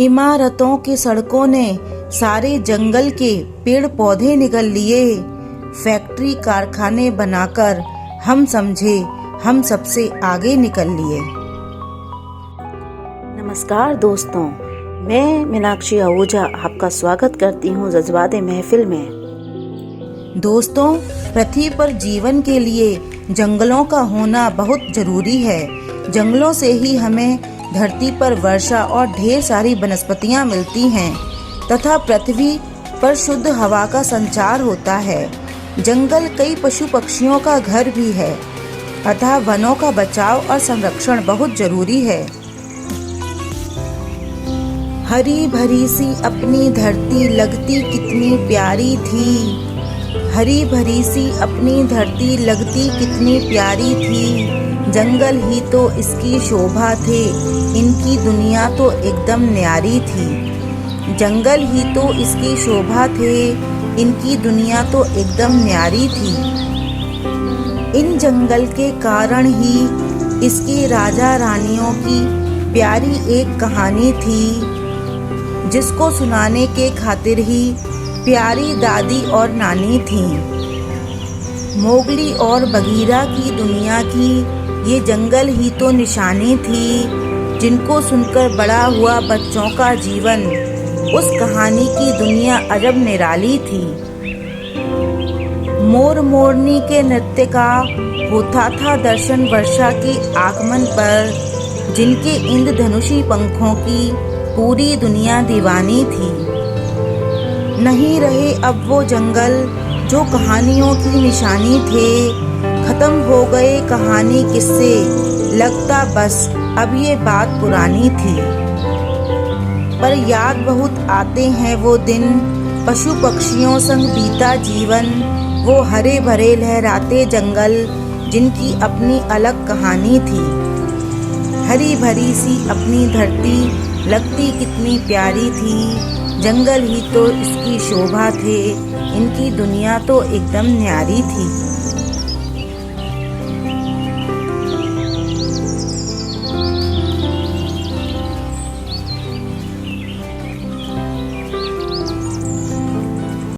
इमारतों की सड़कों ने सारे जंगल के पेड़ पौधे निगल लिए। फैक्ट्री कारखाने बनाकर हम समझे हम सबसे आगे निकल लिए। नमस्कार दोस्तों, मैं मीनाक्षी आहूजा आपका स्वागत करती हूँ जज्बाते महफिल में। दोस्तों, पृथ्वी पर जीवन के लिए जंगलों का होना बहुत जरूरी है। जंगलों से ही हमें धरती पर वर्षा और ढेर सारी वनस्पतियां मिलती हैं तथा पृथ्वी पर शुद्ध हवा का संचार होता है। जंगल कई पशु पक्षियों का घर भी है, अतः वनों का बचाव और संरक्षण बहुत जरूरी है। हरी भरी सी अपनी धरती लगती कितनी प्यारी थी। हरी भरी सी अपनी धरती लगती कितनी प्यारी थी। जंगल ही तो इसकी शोभा थे, इनकी दुनिया तो एकदम न्यारी थी। जंगल ही तो इसकी शोभा थे, इनकी दुनिया तो एकदम न्यारी थी। इन जंगल के कारण ही इसके राजा रानियों की प्यारी एक कहानी थी, जिसको सुनाने के खातिर ही प्यारी दादी और नानी थीं। मोगली और बगीरा की दुनिया की ये जंगल ही तो निशानी थी, जिनको सुनकर बड़ा हुआ बच्चों का जीवन उस कहानी की दुनिया अजब निराली थी। मोर मोरनी के नृत्य का होता था दर्शन वर्षा के आगमन पर, जिनके इंद्रधनुषी पंखों की पूरी दुनिया दीवानी थी। नहीं रहे अब वो जंगल जो कहानियों की निशानी थे। खत्म हो गए कहानी किस्से, लगता बस अब ये बात पुरानी थी। पर याद बहुत आते हैं वो दिन, पशु पक्षियों संग बीता जीवन। वो हरे भरे लहराते जंगल, जिनकी अपनी अलग कहानी थी। हरी भरी सी अपनी धरती लगती कितनी प्यारी थी। जंगल ही तो इसकी शोभा थे, इनकी दुनिया तो एकदम न्यारी थी।